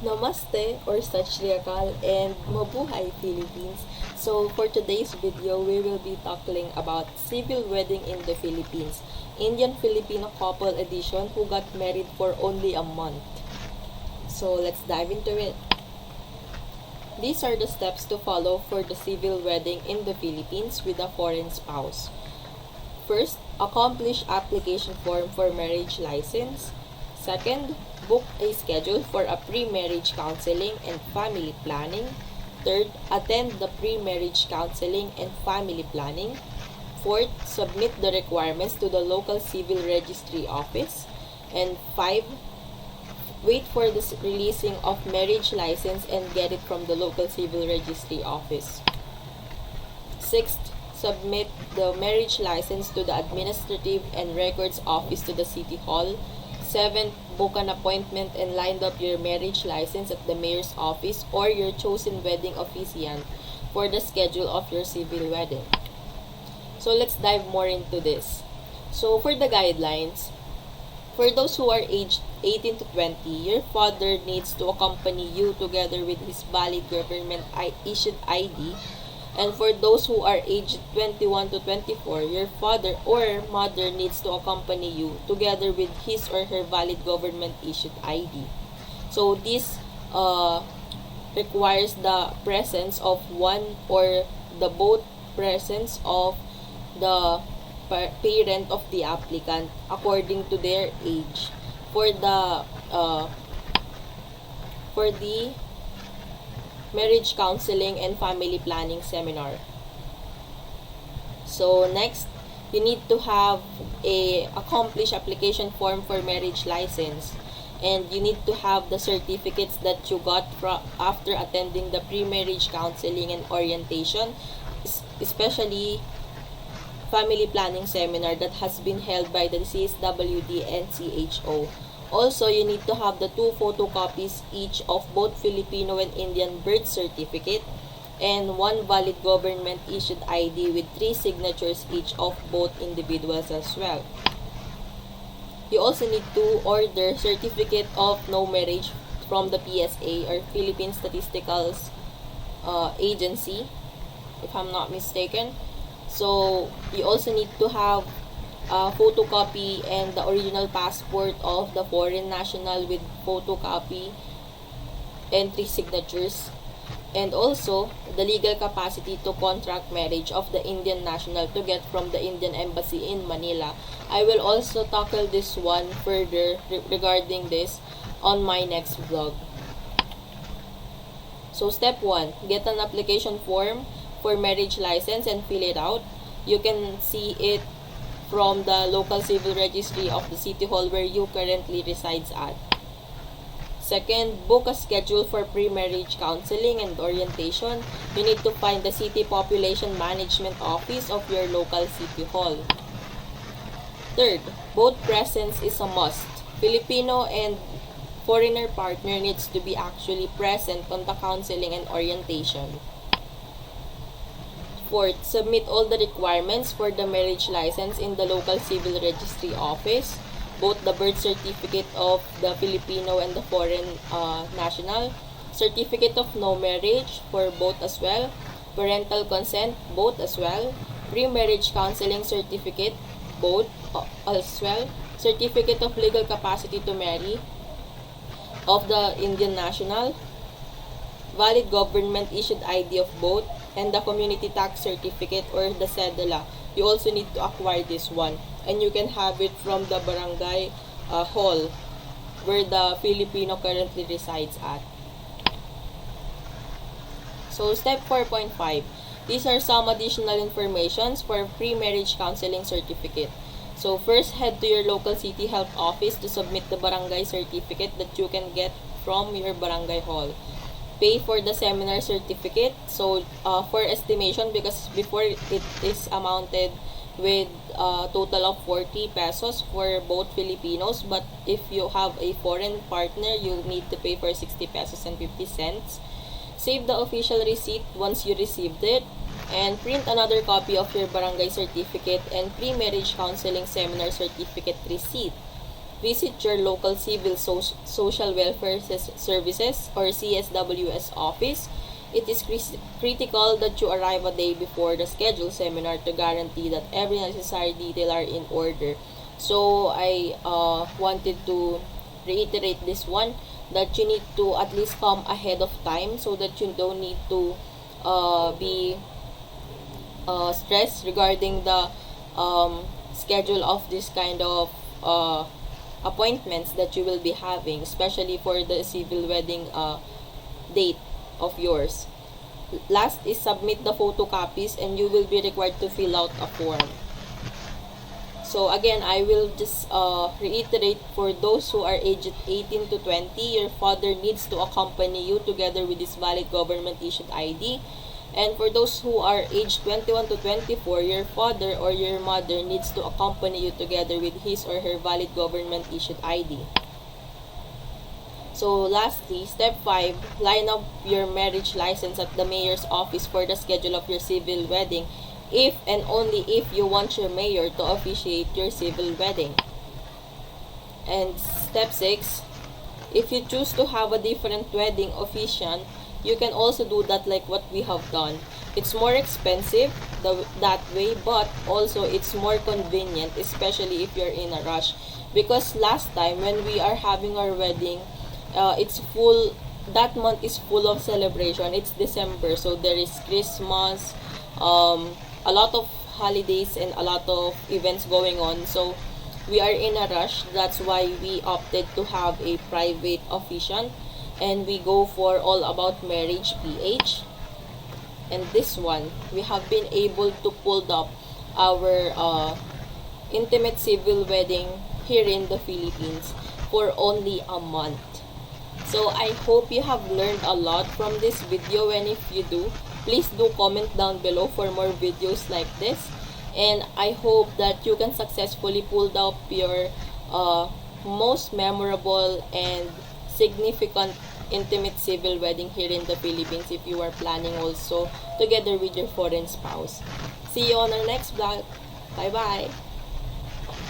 Namaste or Sat Shri Akal and Mabuhay Philippines. So for today's video, we will be talking about civil wedding in the Philippines. Indian-Filipino Couple Edition who got married for only a month. So let's dive into it. These are the steps to follow for the civil wedding in the Philippines with a foreign spouse. First, accomplish application form for marriage license. Second, book a schedule for a pre-marriage counseling and family planning. Third, attend the pre-marriage counseling and family planning. Fourth, submit the requirements to the local civil registry office. And 5, wait for the releasing of marriage license and get it from the local civil registry office. Sixth, submit the marriage license to the administrative and records office to the city hall. 7th, book an appointment and line up your marriage license at the mayor's office or your chosen wedding officiant for the schedule of your civil wedding. So let's dive more into this. So for the guidelines, for those who are aged 18 to 20, your father needs to accompany you together with his valid government issued ID. And for those who are aged 21 to 24, your father or mother needs to accompany you together with his or her valid government-issued ID. So this requires the presence of one or the both presence of the parent of the applicant according to their age for the marriage counseling and family planning seminar. So next, you need to have a accomplished application form for marriage license, and you need to have the certificates that you got after attending the pre-marriage counseling and orientation, especially family planning seminar that has been held by the CSWD and CHO. Also, you need to have the 2 photocopies each of both Filipino and Indian birth certificate and 1 valid government issued ID with 3 signatures each of both individuals as well. You also need to order certificate of no marriage from the PSA or Philippine Statistical Agency, if I'm not mistaken. So you also need to have a photocopy and the original passport of the foreign national with photocopy and 3 signatures, and also the legal capacity to contract marriage of the Indian national to get from the Indian Embassy in Manila. I will also tackle this one further regarding this on my next vlog. So step 1, get an application form for marriage license and fill it out. You can see it from the local civil registry of the city hall where you currently resides at. Second, book a schedule for pre-marriage counseling and orientation. You need to find the city population management office of your local city hall. Third, both presence is a must. Filipino and foreigner partner needs to be actually present on the counseling and orientation. Fourth, submit all the requirements for the marriage license in the local civil registry office, both the birth certificate of the Filipino and the foreign national, certificate of no marriage for both as well, parental consent both as well, pre-marriage counseling certificate both as well, certificate of legal capacity to marry of the Indian national, valid government issued ID of both, and the community tax certificate or the cedula. You also need to acquire this one, and you can have it from the barangay hall where the Filipino currently resides at. So step 4.5, these are some additional informations for pre-marriage counseling certificate. So first, head to your local city health office to submit the barangay certificate that you can get from your barangay hall. Pay for the seminar certificate. So for estimation, because before it is amounted with a total of 40 pesos for both Filipinos, but if you have a foreign partner, you need to pay for 60 pesos and 50 cents. Save the official receipt once you received it, and print another copy of your barangay certificate and pre-marriage counseling seminar certificate receipt. visit your local civil social welfare services or CSWS office. It is critical that you arrive a day before the scheduled seminar to guarantee that every necessary detail are in order. So I wanted to reiterate this one, that you need to at least come ahead of time so that you don't need to be stressed regarding the schedule of this kind of appointments that you will be having, especially for the civil wedding date of yours. Last is submit the photocopies, and you will be required to fill out a form. So again, I will just reiterate, for those who are aged 18 to 20, your father needs to accompany you together with his valid government issued ID. And for those who are aged 21 to 24, your father or your mother needs to accompany you together with his or her valid government issued ID. So lastly, step 5, line up your marriage license at the mayor's office for the schedule of your civil wedding, if and only if you want your mayor to officiate your civil wedding. And step 6, if you choose to have a different wedding officiant, you can also do that like what we have done. It's more expensive that way, but also it's more convenient, especially if you're in a rush. Because last time when we are having our wedding, it's full, that month is full of celebration. It's December, so there is Christmas, a lot of holidays and a lot of events going on. So we are in a rush. That's why we opted to have a private officiant, and we go for All About Marriage PH. And this one, we have been able to pull up our intimate civil wedding here in the Philippines for only a month. So I hope you have learned a lot from this video, and if you do, please do comment down below for more videos like this. And I hope that you can successfully pull up your most memorable and significant intimate civil wedding here in the Philippines if you are planning also together with your foreign spouse. See you on our next vlog. Bye bye!